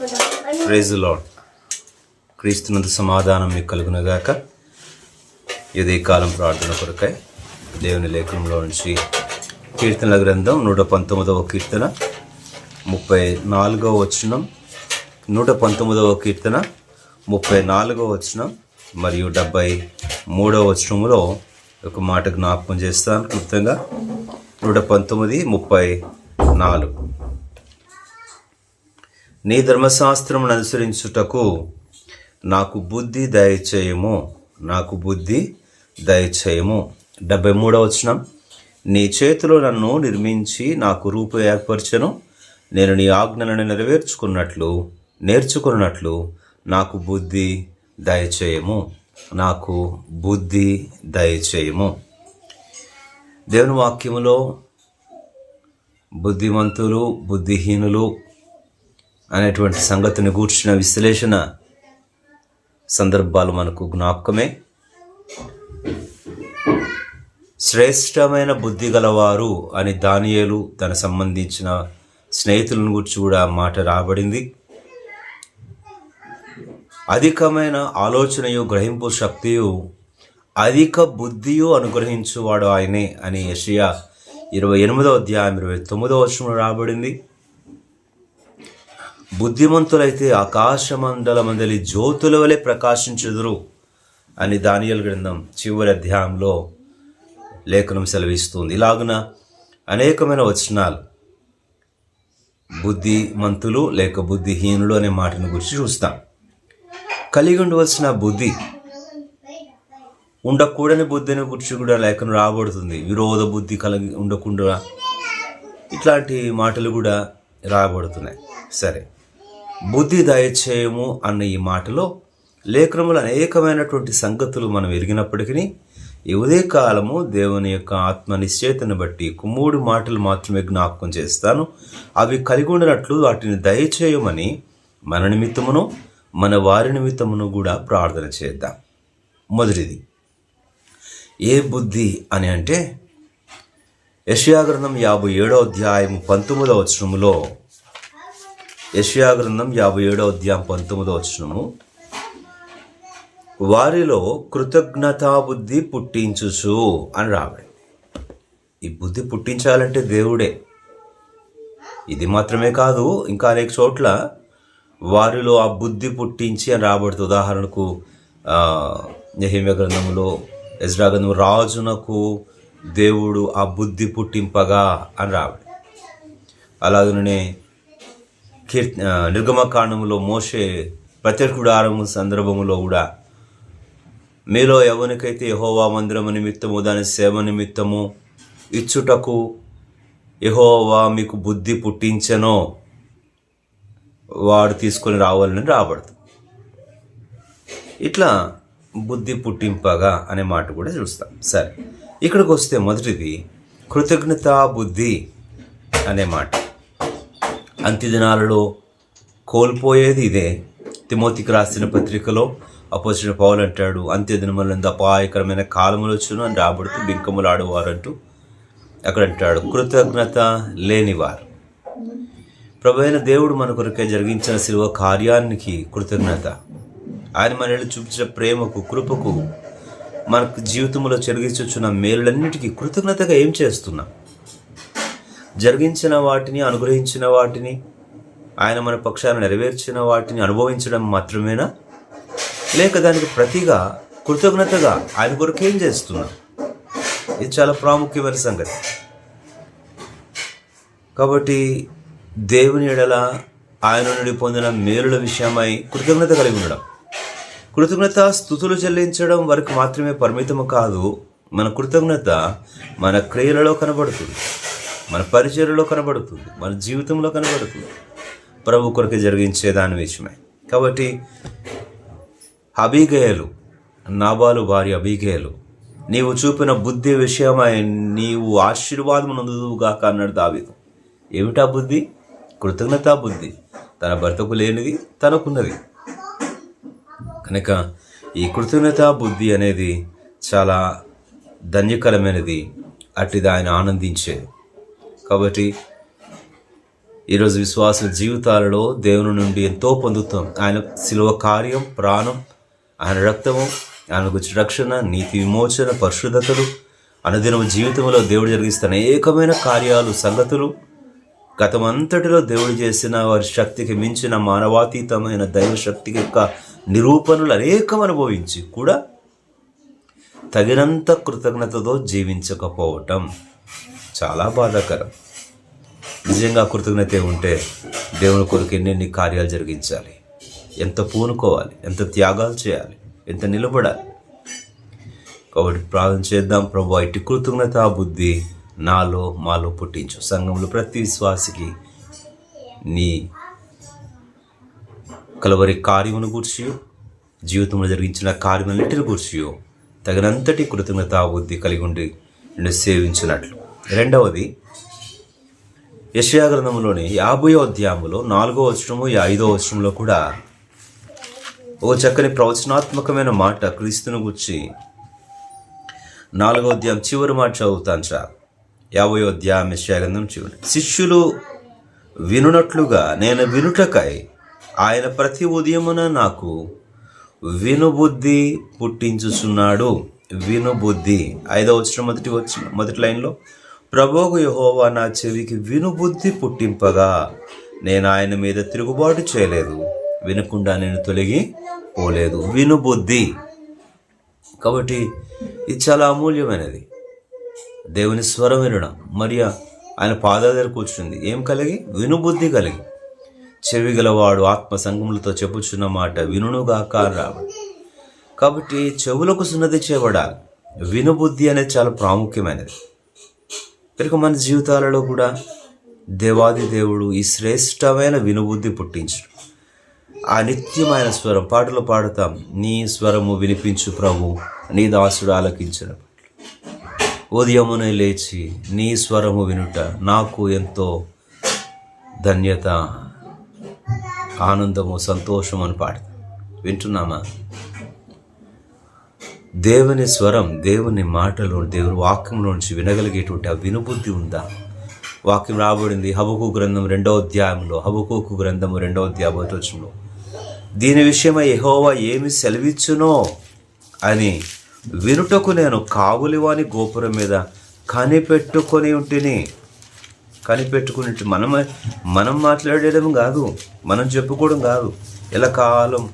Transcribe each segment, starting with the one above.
Praise the lord. క్రీస్తునందు సమాధానం మీకు కలుగునగాక. ఇదే కాలం ప్రార్థన కొరకై దేవుని లేఖనంలో నుంచి కీర్తనల గ్రంథం 119వ కీర్తన 34వ వచనం, 119వ కీర్తన 34వ వచనం మరియు 73వ వచనములో ఒక మాట జ్ఞాపకం చేస్తాను. క్లుప్తంగా 119:34. నీ ధర్మశాస్త్రమును అనుసరించుటకు నాకు బుద్ధి దయచేయము, నాకు బుద్ధి దయచేయము. 73వ వచనం, నీ చేతిలో నన్ను నిర్మించి నాకు రూపు ఏర్పరచను, నేను నీ ఆజ్ఞలను నేర్చుకున్నట్లు నాకు బుద్ధి దయచేయము, నాకు బుద్ధి దయచేయము. దేవుని వాక్యములో బుద్ధిమంతులు, బుద్ధిహీనులు అనేటువంటి సంగతిని గూర్చిన విశ్లేషణ సందర్భాలు మనకు జ్ఞాపకమే. శ్రేష్టమైన బుద్ధి గలవారు అని దానియేలు తన సంబంధించిన స్నేహితులను గురించి కూడా మాట రాబడింది. అధికమైన ఆలోచనయు గ్రహింపు శక్తియు అధిక బుద్ధియు అనుగ్రహించువాడు ఆయనే అని యెషయా 28వ అధ్యాయం 29వ వచనంలో రాబడింది. బుద్ధిమంతులైతే ఆకాశమండలమందలి జ్యోతుల వలె ప్రకాశించుదురు అని దానియేలు గ్రంథం చివరి అధ్యాయంలో లేఖనం సెలవిస్తుంది. ఇలాగున అనేకమైన వచనాలు బుద్ధిమంతులు లేక బుద్ధిహీనులు అనే మాటను గురించి చూస్తాం. కలిగి ఉండవలసిన బుద్ధి, ఉండకూడని బుద్ధిని గురించి కూడా లేఖనం రాబడుతుంది. విరోధ బుద్ధి కలిగి ఉండకుండా ఇట్లాంటి మాటలు కూడా రాబడుతున్నాయి. సరే, బుద్ధి దయచేయము అన్న ఈ మాటలో లేఖనములు అనేకమైనటువంటి సంగతులు మనం ఎరిగినప్పటికీ ఈ ఉదయకాలము దేవుని యొక్క ఆత్మ నిశ్చయితను బట్టి 3 మాటలు మాత్రమే జ్ఞాపకం చేస్తాను. అవి కలిగి ఉండనట్లు వాటిని దయచేయమని మన నిమిత్తమును మన వారి నిమిత్తమును కూడా ప్రార్థన చేద్దాం. మొదటిది ఏ బుద్ధి అని అంటే యెషయా గ్రంథం 57వ అధ్యాయం 19వ వచనములో, యెషయా గ్రంథం 57వ అధ్యాయం 19వ వచనము, వారిలో కృతజ్ఞతా బుద్ధి పుట్టించుచు అని రాబడి. ఈ బుద్ధి పుట్టించాలంటే దేవుడే. ఇది మాత్రమే కాదు, ఇంకా అనేక చోట్ల వారిలో ఆ బుద్ధి పుట్టించి అని రాబడుతుంది. ఉదాహరణకు నెహెమ్యా గ్రంథంలో, ఎజ్రా గ్రంథం, రాజునకు దేవుడు ఆ బుద్ధి పుట్టింపగా అని రాబడి. అలాగనే నిర్గమకాండములో మోషే ప్రత్యక్ష గుడారము సందర్భములో కూడా, మీలో ఎవరికైతే యెహోవా మందిరము నిమిత్తము దాని సేవ నిమిత్తము ఇచ్చుటకు యెహోవా మీకు బుద్ధి పుట్టించెనో వాడు తీసుకొని రావాలని రాబడుతుంది. ఇట్లా బుద్ధి పుట్టింపగా అనే మాట కూడా చూస్తాం. సరే, ఇక్కడికి వస్తే మొదటిది కృతజ్ఞతా బుద్ధి అనే మాట. అంత్యదినాలలో కోల్పోయేది ఇదే. తిమోతికి రాసిన పత్రికలో అపోస్తలుడైన పౌలు అంటాడు, అంత్యదినములందు అపాయకరమైన కాలములు వచ్చును అని రాబడుతూ బింకములు ఆడువారంటూ అక్కడ అంటాడు, కృతజ్ఞత లేనివారు. ప్రభువైన దేవుడు మన కొరకే జరిగించిన శిలువ కార్యానికి కృతజ్ఞత, ఆయన మనల్ని చూపించిన ప్రేమకు, కృపకు, మనకు జీవితంలో జరిగించున్న మేలులన్నిటికీ కృతజ్ఞతగా ఏం చేస్తున్నాం? జరిగించిన వాటిని, అనుగ్రహించిన వాటిని, ఆయన మన పక్షాన నెరవేర్చిన వాటిని అనుభవించడం మాత్రమేనా, లేక దానికి ప్రతిగా కృతజ్ఞతగా ఆయన కొరకు ఏం చేస్తున్నాం? ఇది చాలా ప్రాముఖ్యమైన సంగతి. కాబట్టి దేవుని ఎడల ఆయన నుండి పొందిన మేలుల విషయమై కృతజ్ఞత కలిగి ఉండడం, కృతజ్ఞత స్తుతులు చెల్లించడం వరకు మాత్రమే పరిమితము కాదు. మన కృతజ్ఞత మన క్రియలలో కనబడుతుంది, మన పరిచర్యలో కనబడుతుంది, మన జీవితంలో కనబడుతుంది, ప్రభు కొరకు జరిగించే దాని విషయమై. కాబట్టి అబీగయలు, నాబాలు భార్య అబీగయలు, నీవు చూపిన బుద్ధి విషయమై నీవు ఆశీర్వాదం నందుదువుగాక అన్నాడు దావీదు. ఏమిటా బుద్ధి? కృతజ్ఞతా బుద్ధి. తన భర్తకు లేనిది తనకున్నది కనుక ఈ కృతజ్ఞతా బుద్ధి అనేది చాలా ధన్యకరమైనది. అట్టిది ఆయన ఆనందించేది. కాబట్టి ఈరోజు విశ్వాసుల జీవితాలలో దేవుని నుండి ఎంతో పొందుతాం. ఆయన శిలువ కార్యం, ప్రాణం, ఆయన రక్తము, ఆయన గురించి రక్షణ, నీతి విమోచన, పరిశుద్ధతలు, అనుదిన జీవితంలో దేవుడు జరిగిస్తున్న అనేకమైన కార్యాలు, సంగతులు, గతమంతటిలో దేవుడు చేసిన వారి శక్తికి మించిన మానవాతీతమైన దైవ శక్తికి యొక్క నిరూపణలు అనేకం అనుభవించి కూడా తగినంత కృతజ్ఞతతో జీవించకపోవటం చాలా బాధాకరం. నిజంగా కృతజ్ఞత ఉంటే దేవుని కొరకు ఎన్నెన్ని కార్యాలు జరిగించాలి, ఎంత పూనుకోవాలి, ఎంత త్యాగాలు చేయాలి, ఎంత నిలబడాలి. కాబట్టి ప్రార్థన చేద్దాం. ప్రభువా, ఇటు కృతజ్ఞత బుద్ధి నాలో మాలో పుట్టించు. సంఘంలో ప్రతి విశ్వాసికి నీ కలవరి కార్యమును గూర్చి, జీవితంలో జరిగించిన కార్యములన్నిటిని గూర్చి తగినంతటి కృతజ్ఞత బుద్ధి కలిగి ఉండి నిన్ను సేవించినట్లు. రెండవది, యెషయా గ్రంథంలోని 50వ అధ్యాయంలో 4వ వచనము 5వ వచనంలో కూడా ఓ చక్కని ప్రవచనాత్మకమైన మాట క్రీస్తును గూర్చి 4వ అధ్యాయం చివరి మాట చదువుతాను సార్. 50వ అధ్యాయం యెషయా గ్రంథం చివరి. శిష్యులు వినునట్లుగా నేను వినుటకై ఆయన ప్రతి ఉదయమున నాకు వినుబుద్ధి పుట్టించుచున్నాడు. వినుబుద్ధి. 5వ వచనం మొదటి లైన్లో, ప్రభువు యెహోవా నా చెవికి వినుబుద్ధి పుట్టింపగా నేను ఆయన మీద తిరుగుబాటు చేయలేదు, వినకుండా నేను తొలగి పోలేదు. వినుబుద్ధి. కాబట్టి ఇది చాలా అమూల్యమైనది. దేవుని స్వరం వినడం. మరియ ఆయన పాదాల దగ్గర కూర్చుంది. ఏం కలిగి? వినుబుద్ధి కలిగి. చెవి గలవాడు ఆత్మ సంగములతో చెప్పుచున్న మాట వినుగాక రావు. కాబట్టి చెవులకు సున్నతి చేయబడాలి. వినుబుద్ధి అనేది చాలా ప్రాముఖ్యమైనది. కనుక మన జీవితాలలో కూడా దేవాది దేవుడు ఈ శ్రేష్టమైన వినుబుద్ధి పుట్టించు. ఆ నిత్యమైన స్వరం పాటలు పాడుతాం. నీ స్వరము వినిపించు ప్రభు, నీ దాసుడు ఆలకించిన. ఉదయమునే లేచి నీ స్వరము వినుట నాకు ఎంతో ధన్యత, ఆనందము, సంతోషం అని పాడతాం. వింటున్నామా? దేవుని స్వరం, దేవుని మాటలు, దేవుని వాక్యంలో నుంచి వినగలిగేటువంటి ఆ వినుబుద్ధి ఉందా? వాక్యం రాబడింది హబక్కూ గ్రంథం 2వ అధ్యాయంలో. హబక్కూ గ్రంథము 2వ అధ్యాయం 1వ వచనంలో, దీని విషయమై యెహోవా ఏమి సెలవిచ్చునో అని వినుటకు నేను కావులివాని గోపురం మీద కనిపెట్టుకొని ఉంటిని. కనిపెట్టుకుని మనం మాట్లాడడం కాదు, మనం చెప్పుకోవడం కాదు. ఎలా కాలం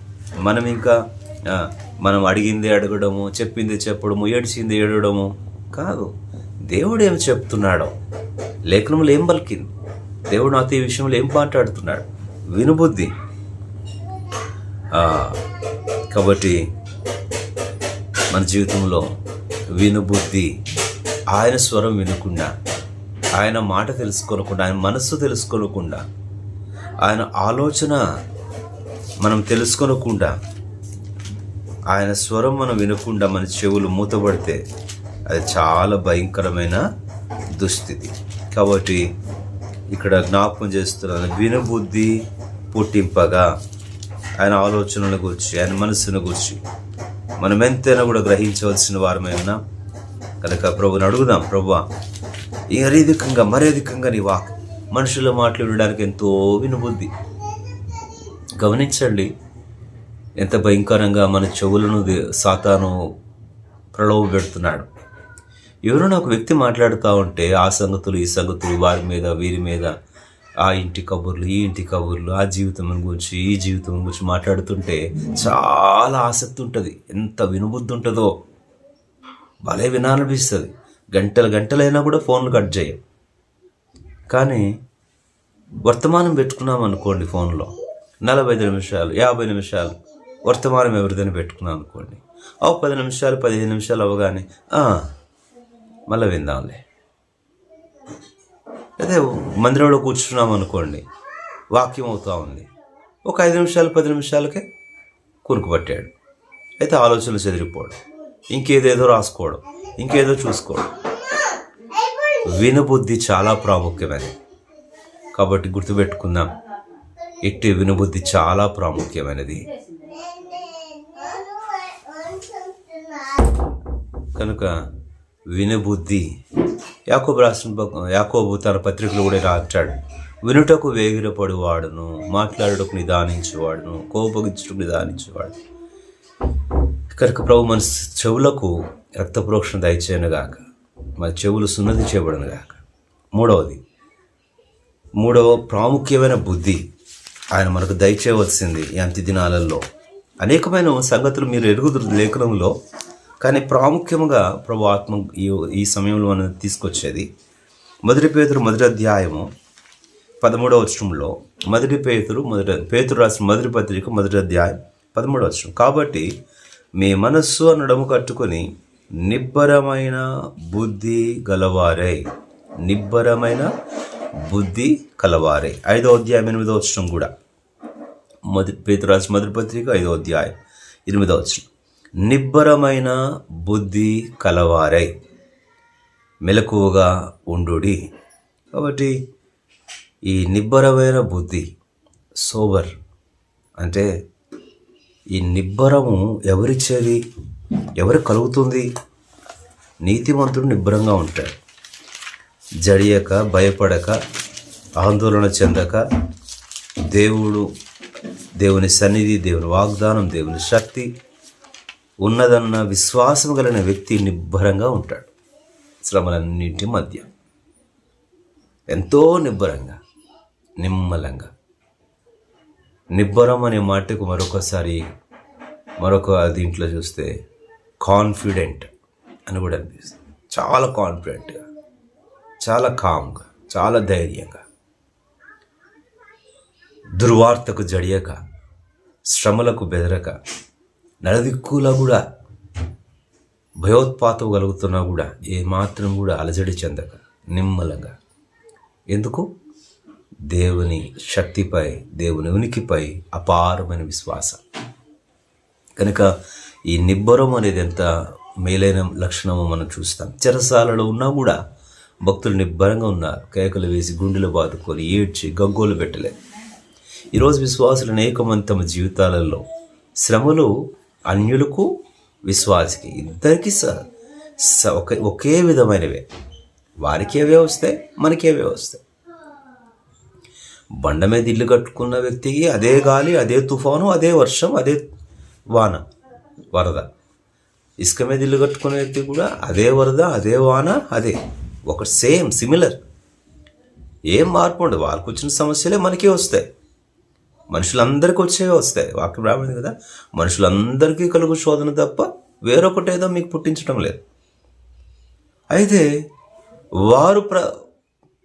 మనం అడిగింది అడగడము, చెప్పింది చెప్పడము, ఏడ్చింది ఏడవడము కాదు. దేవుడు ఏం చెప్తున్నాడో, లేఖనంలో ఏం పలికింది, దేవుడు నాతో ఈ విషయంలో ఏం మాట్లాడుతున్నాడు, వినుబుద్ధి. కాబట్టి మన జీవితంలో వినుబుద్ధి, ఆయన స్వరం వినకుండా, ఆయన మాట తెలుసుకోనకుండా, ఆయన మనస్సు తెలుసుకోనకుండా, ఆయన ఆలోచన మనం తెలుసుకోనకుండా, ఆయన స్వరం మనం వినకుండా మన చెవులు మూతపడితే అది చాలా భయంకరమైన దుస్థితి. కాబట్టి ఇక్కడ జ్ఞాపకం చేస్తున్నాను, వినుబుద్ధి పుట్టింపగా. ఆయన ఆలోచనల గురించి, ఆయన మనస్సును గురించి మనం ఎంతైనా కూడా గ్రహించవలసిన వారమే ఉన్నాం. కనుక ప్రభుని అడుగుదాం, ప్రభువా మరీ అధికంగా నీ వాక్ మనుషుల మాటలు వినడానికి ఎంతో వినుబుద్ధి. గమనించండి ఎంత భయంకరంగా మన చెవులను సాతాను ప్రలోభ పెడుతున్నాడు. ఎవరైనా ఒక వ్యక్తి మాట్లాడుతూ ఉంటే ఆ సంగతులు ఈ సంగతులు, వారి మీద వీరి మీద, ఆ ఇంటి కబుర్లు ఈ ఇంటి కబుర్లు, ఆ జీవితం గురించి ఈ జీవితం గురించి మాట్లాడుతుంటే చాలా ఆసక్తి ఉంటుంది. ఎంత వినుబుద్ధి ఉంటుందో, భలే వినాలనిపిస్తుంది. గంటలైనా కూడా ఫోన్లు కట్ చేయం. కానీ వర్తమానం పెట్టుకున్నాం అనుకోండి, ఫోన్లో 45 నిమిషాలు 50 నిమిషాలు వర్తమానం ఎవరిదని పెట్టుకున్నాం అనుకోండి, 10 నిమిషాలు 15 నిమిషాలు అవ్వగానే మళ్ళీ విందాంలే. అదే మందిరంలో కూర్చున్నాం అనుకోండి, వాక్యం అవుతూ ఉంది, ఒక 5 నిమిషాలు 10 నిమిషాలకే కురుకు పట్టాడు. అయితే ఆలోచనలు చెదిరిపోవడం, ఇంకేదేదో రాసుకోవడం, ఇంకేదో చూసుకోవడం. వినుబుద్ధి చాలా ప్రాముఖ్యమైనది. కాబట్టి గుర్తుపెట్టుకుందాం, ఇట్టి వినుబుద్ధి చాలా ప్రాముఖ్యమైనది. కనుక వినుబుద్ధి. యాకోబు తన పత్రికలు కూడా రాచాడు, వినుటకు వేగిరపడువాడును, మాట్లాడుటకు నిదానించేవాడును, కోపగించుటకు నిదానించేవాడు. కనుక ప్రభు మన చెవులకు రక్తప్రోక్షణ దయచేయనుగాక, మన చెవులు సున్నతి చేయబడునుగాక. మూడవ ప్రాముఖ్యమైన బుద్ధి ఆయన మనకు దయచేయవలసింది ఈ అంత్య దినాలలో. అనేకమైన సంగతులు మీరు ఎరుగుదురు లేఖనంలో, కానీ ప్రాముఖ్యంగా ప్రభు ఆత్మ ఈ సమయంలో మనం తీసుకొచ్చేది 1 పేతురు 1వ అధ్యాయము 13వ వచనంలో, పేతురు రాసిన మొదటి పత్రిక 1వ అధ్యాయం 13వ వచనం. కాబట్టి మీ మనస్సు అనడము కట్టుకొని నిబ్బరమైన బుద్ధి గలవారై, 5వ అధ్యాయం 8వ వచనం కూడా, పేతురు రాసిన మొదటి పత్రిక 5వ అధ్యాయం 8వ వచనం. నిబ్బరమైన బుద్ధి కలవారై మెలకువగా ఉండుడి. కాబట్టి ఈ నిబ్బరమైన బుద్ధి, సోబర్ అంటే ఈ నిబ్బరము ఎవరిచ్చేది, ఎవరు కలుగుతుంది? నీతిమంతుడు నిబ్బరంగా ఉంటాడు. జడియక, భయపడక, ఆందోళన చెందక, దేవుని సన్నిధి, దేవుని వాగ్దానం, దేవుని శక్తి ఉన్నదన్న విశ్వాసం కలిగిన వ్యక్తి నిబ్బరంగా ఉంటాడు. శ్రమలన్నింటి మధ్య ఎంతో నిబ్బరంగా, నిమ్మలంగా. నిబ్బరం అనే మాటకు మరొక దీంట్లో చూస్తే కాన్ఫిడెంట్ అని కూడా అనిపిస్తుంది. చాలా కాన్ఫిడెంట్గా, చాలా కామ్గా, చాలా ధైర్యంగా, దుర్వార్తకు జడియక, శ్రమలకు బెదరక, నలుదిక్కులా కూడా భయోత్పాతం కలుగుతున్నా కూడా ఏమాత్రం కూడా అలజడి చెందక నిమ్మలంగా. ఎందుకు? దేవుని శక్తిపై, దేవుని ఉనికిపై అపారమైన విశ్వాసం. కనుక ఈ నిబ్బరం అనేది ఎంత మేలైన లక్షణమో మనం చూస్తాం. చెరసాలలో ఉన్నా కూడా భక్తులు నిబ్బరంగా ఉన్నారు. కేకలు వేసి, గుండెలు బాదుకొని, ఏడ్చి, గగ్గోలు పెట్టలేదు. ఈరోజు విశ్వాసులు అనేక మంది తమ జీవితాలలో శ్రమలు అన్యులకు, విశ్వాసికి, ఇద్దరికి ఒకే విధమైనవే. వారికి ఏవే వస్తాయి, మనకి ఏవే వస్తాయి. బండ మీద ఇల్లు కట్టుకున్న వ్యక్తికి అదే గాలి, అదే తుఫాను, అదే వర్షం, అదే వాన, వరద. ఇసుక మీద ఇల్లు కట్టుకున్న వ్యక్తి కూడా అదే వరద, అదే వాన, అదే ఒక సేమ్ సిమిలర్. ఏం మార్పు ఉండదు. వాళ్ళకు వచ్చిన సమస్యలే మనకే వస్తాయి, మనుషులందరికీ వచ్చేవే వస్తాయి. వాక్యం రాబడింది కదా, మనుషులందరికీ కలుగు శోధన తప్ప వేరొకటేదో మీకు పుట్టించడం లేదు. అయితే వారు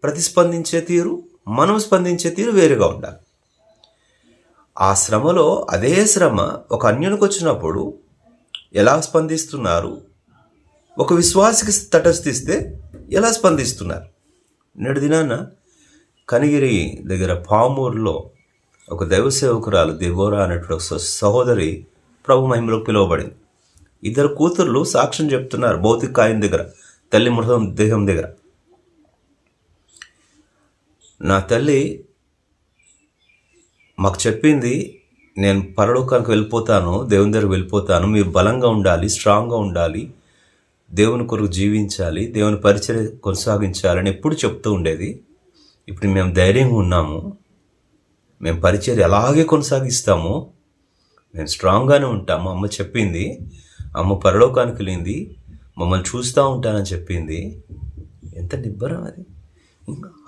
ప్రతిస్పందించే తీరు, మనం స్పందించే తీరు వేరుగా ఉండాలి. ఆ శ్రమలో అదే శ్రమ ఒక అన్యునికి వచ్చినప్పుడు ఎలా స్పందిస్తున్నారు, ఒక విశ్వాసికి తటస్థిస్తే ఎలా స్పందిస్తున్నారు. నేడు దినాన కనిగిరి దగ్గర పామూరులో ఒక దైవ సేవకురాలు దెబోరా అనేటువంటి సహోదరి ప్రభు మహిమలోకి పిలువబడింది. 2 కూతుర్లు సాక్ష్యం చెప్తున్నారు భౌతిక కాయం దగ్గర, తల్లి దేహం దగ్గర. నా తల్లి మాకు చెప్పింది, నేను పరలోకానికి వెళ్ళిపోతాను, దేవుని దగ్గర వెళ్ళిపోతాను, మీరు బలంగా ఉండాలి, స్ట్రాంగ్గా ఉండాలి, దేవుని కొరకు జీవించాలి, దేవుని పరిచర్య కొనసాగించాలని ఎప్పుడు చెప్తూ ఉండేది. ఇప్పుడు మేము ధైర్యంగా ఉన్నాము, మేము పరిచర్య అలాగే కొనసాగిస్తాము, మేము స్ట్రాంగ్గానే ఉంటాము. అమ్మ చెప్పింది, అమ్మ పరలోకానికి వెళ్ళింది, మమ్మల్ని చూస్తూ ఉంటానని చెప్పింది. ఎంత నిబ్బరం అది.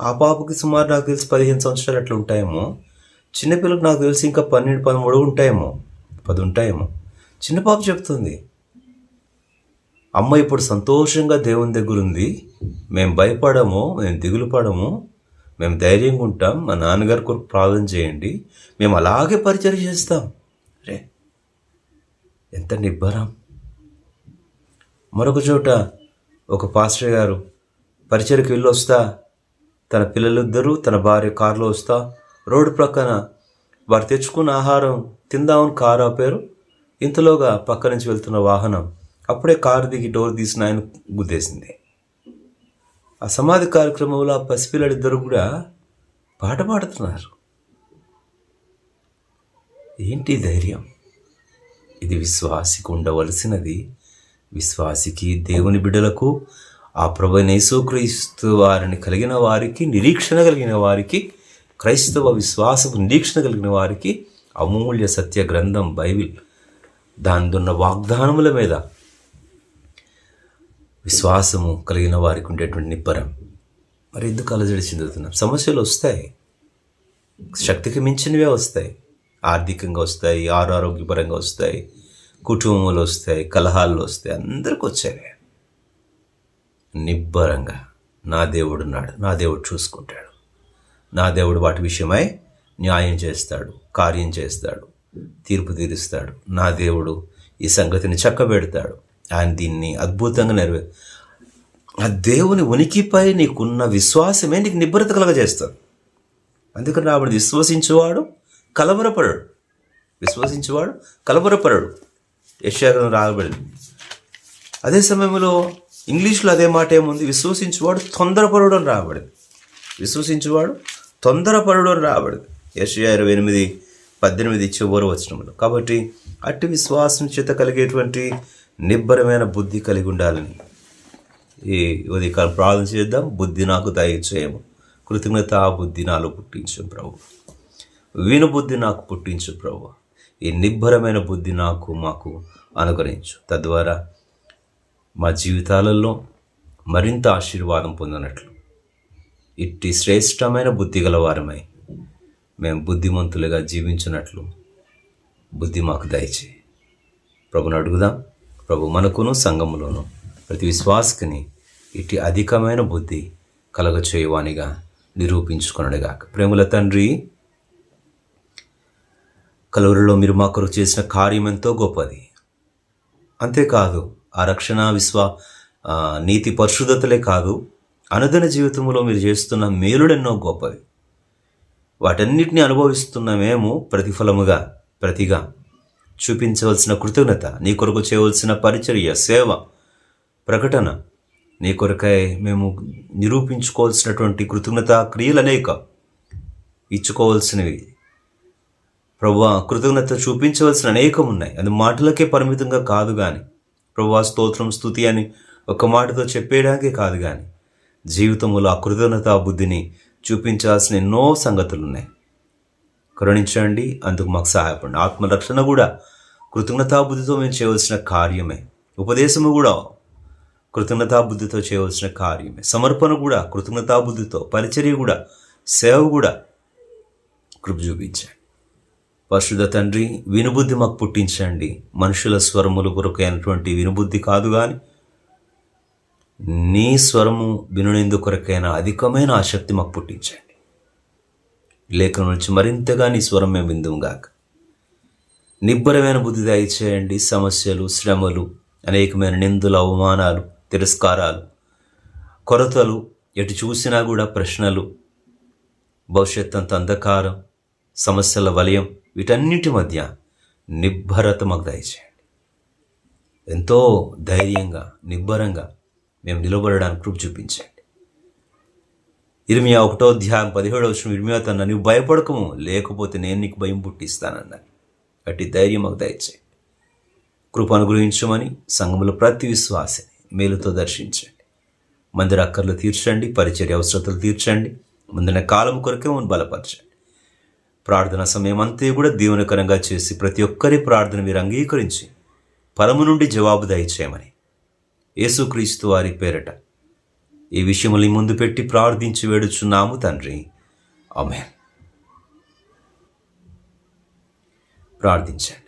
ఆ పాపకి సుమారు నాకు తెలిసి 15 సంవత్సరాలు అట్లా ఉంటాయేమో. చిన్నపిల్లలకు నాకు తెలిసి ఇంకా 12, 13 ఉంటాయేమో, 10 ఉంటాయేమో. చిన్న పాప చెప్తుంది, అమ్మ ఇప్పుడు సంతోషంగా దేవుని దగ్గర ఉంది, మేము భయపడము, మేము దిగులు పడము, మేము ధైర్యంగా ఉంటాం, మా నాన్నగారి కొరకు ప్రార్థన చేయండి, మేము అలాగే పరిచర్య చేస్తాం. రే ఎంత నిబ్బరం. మరొక చోట ఒక పాస్టర్ గారు పరిచర్యకి వెళ్ళి వస్తా, తన పిల్లలిద్దరూ తన భార్య కారులో వస్తా, రోడ్డు ప్రక్కన వారు తెచ్చుకున్న ఆహారం తిందామని కారు ఆపారు. ఇంతలోగా పక్క నుంచి వెళ్తున్న వాహనం అప్పుడే కారు దిగి డోర్ తీసిన ఆయన గుద్దేసింది. ఆ సమాధి కార్యక్రమంలో ఆ పసిపిల్లలిద్దరూ కూడా పాట పాడుతున్నారు. ఏంటి ధైర్యం? ఇది విశ్వాసికి ఉండవలసినది. విశ్వాసికి, దేవుని బిడ్డలకు, ఆ ప్రభువైన యేసుక్రీస్తు వారిని కలిగిన వారికి, నిరీక్షణ కలిగిన వారికి క్రైస్తవ విశ్వాసపు నిరీక్షణ కలిగిన వారికి అమూల్య సత్య గ్రంథం బైబిల్, దానిదున్న వాగ్దానముల మీద విశ్వాసము కలిగిన వారికి ఉండేటువంటి నిబ్బరం. మరి ఎందుకు అలజడి చెందుతున్నాం? సమస్యలు వస్తాయి, శక్తికి మించినవే వస్తాయి. ఆర్థికంగా వస్తాయి, ఆరోగ్యపరంగా వస్తాయి, కుటుంబంలో వస్తాయి, కలహాలు వస్తాయి, అందరికి వచ్చాయి. నిబ్బరంగా నా దేవుడున్నాడు, నా దేవుడు చూసుకుంటాడు, నా దేవుడు వాటి విషయమై న్యాయం చేస్తాడు, కార్యం చేస్తాడు, తీర్పు తీరుస్తాడు, నా దేవుడు ఈ సంగతిని చక్కబెడతాడు, ఆయన దీన్ని అద్భుతంగా ఆ దేవుని ఉనికిపై నీకున్న విశ్వాసమే నీకు నిబ్బరత కలగజేస్తుంది. అందుకని రాబడి విశ్వసించువాడు కలవరపడడు, విశ్వసించువాడు కలవరపడడు. యెషయా రాబడింది. అదే సమయంలో ఇంగ్లీష్లో అదే మాట ఏముంది? విశ్వసించువాడు తొందరపరుడు అని రాబడింది. విశ్వసించువాడు తొందరపరుడు అని రాబడింది యెషయా 28:18 చివరి వచనంలో. కాబట్టి అట్టి విశ్వాసం చేత కలిగేటువంటి నిబ్బరమైన బుద్ధి కలిగి ఉండాలని ఈ ఉదయకాలం ప్రార్థన చేద్దాం. బుద్ధి నాకు దయచేయము, కృతజ్ఞత బుద్ధి నాలో పుట్టించు ప్రభు, విను బుద్ధి నాకు పుట్టించు ప్రభు, ఈ నిబ్బరమైన బుద్ధి మాకు అనుగ్రహించు. తద్వారా మా జీవితాలలో మరింత ఆశీర్వాదం పొందినట్లు, ఇట్టి శ్రేష్టమైన బుద్ధి గల వారమై మేము బుద్ధిమంతులుగా జీవించినట్లు బుద్ధి మాకు దయచేయి. ప్రభుని అడుగుదాం. ప్రభు మనకును సంఘములోను ప్రతి విశ్వాసకుని ఇట్టి అధికమైన బుద్ధి కలగచేయువానిగా నిరూపించుకొనడుగాక. ప్రేమల తండ్రి, కలువరిలో మీరు మా కొరకు చేసిన కార్యం ఎంతో గొప్పది. అంతేకాదు ఆ రక్షణ నీతి పరిశుద్ధతలే కాదు, అనుదిన జీవితంలో మీరు చేస్తున్న మేలుడెన్నో గొప్పవి. వాటన్నిటిని అనుభవిస్తున్న మేము ప్రతిగా చూపించవలసిన కృతజ్ఞత, నీ కొరకు చేయవలసిన పరిచర్య, సేవ, ప్రకటన, నీ కొరకై మేము నిరూపించుకోవాల్సినటువంటి కృతజ్ఞత క్రియలు అనేక ఇచ్చుకోవాల్సినవి ప్రభువా, కృతజ్ఞత చూపించవలసిన అనేకం ఉన్నాయి. అది మాటలకే పరిమితంగా కాదు కానీ, ప్రభువా స్తోత్రం స్తుతి అని ఒక మాటతో చెప్పేయడానికే కాదు కానీ, జీవితంలో ఆ కృతజ్ఞత బుద్ధిని చూపించాల్సిన ఎన్నో సంగతులు ఉన్నాయి. కరుణించండి, అందుకు మాకు సహాయపడండి. ఆత్మరక్షణ కూడా కృతజ్ఞతాబుద్ధితో మేము చేయవలసిన కార్యమే. ఉపదేశము కూడా కృతజ్ఞతాబుద్ధితో చేయవలసిన కార్యమే. సమర్పణ కూడా కృతజ్ఞతాబుద్ధితో, పరిచర్య కూడా, సేవ కూడా కృప చూపించండి. పరిశుద్ధ తండ్రి, వినుబుద్ధి మాకు పుట్టించండి. మనుషుల స్వరములు కొరకైనటువంటి వినుబుద్ధి కాదు కానీ, నీ స్వరము వినునేందు కొరకైన అధికమైన ఆసక్తి మాకు పుట్టించండి. లేఖనం నుంచి మరింతగా నీ స్వరం మేము విందుగాక. నిబ్బరమైన బుద్ధి దయచేయండి. సమస్యలు, శ్రమలు, అనేకమైన నిందులు, అవమానాలు, తిరస్కారాలు, కొరతలు, ఎటు చూసినా కూడా ప్రశ్నలు, భవిష్యత్ అంత అంధకారం, సమస్యల వలయం, వీటన్నిటి మధ్య నిబ్బరత మాకు దయచేయండి. ఎంతో ధైర్యంగా, నిబ్బరంగా మేము నిలబడడానికి కృప చూపించండి. ఇర్మియా 1:17 ఇర్మియా తన నువ్వు భయపడకము, లేకపోతే నేను నీకు భయం పుట్టిస్తానన్నాను. అట్టి ధైర్యం మాకు దయచేయండి. కృప అనుగ్రహించమని సంఘములో ప్రతి విశ్వాసిని మేలుతో దర్శించండి. మందిర అక్కర్లు తీర్చండి, పరిచర్య అవసరతలు తీర్చండి, ముందున్న కాలం కొరకే మనం బలపరచండి. ప్రార్థన సమయం అంతే కూడా దీవెనకరంగా చేసి ప్రతి ఒక్కరి ప్రార్థన మీరు అంగీకరించి పరము నుండి జవాబు దయచేయమని యేసుక్రీస్తు వారి పేరట ఈ విషయములు ముందు పెట్టి ప్రార్థించి వేడుచున్నాము తండ్రి. ఆమేన్. ప్రార్థించండి.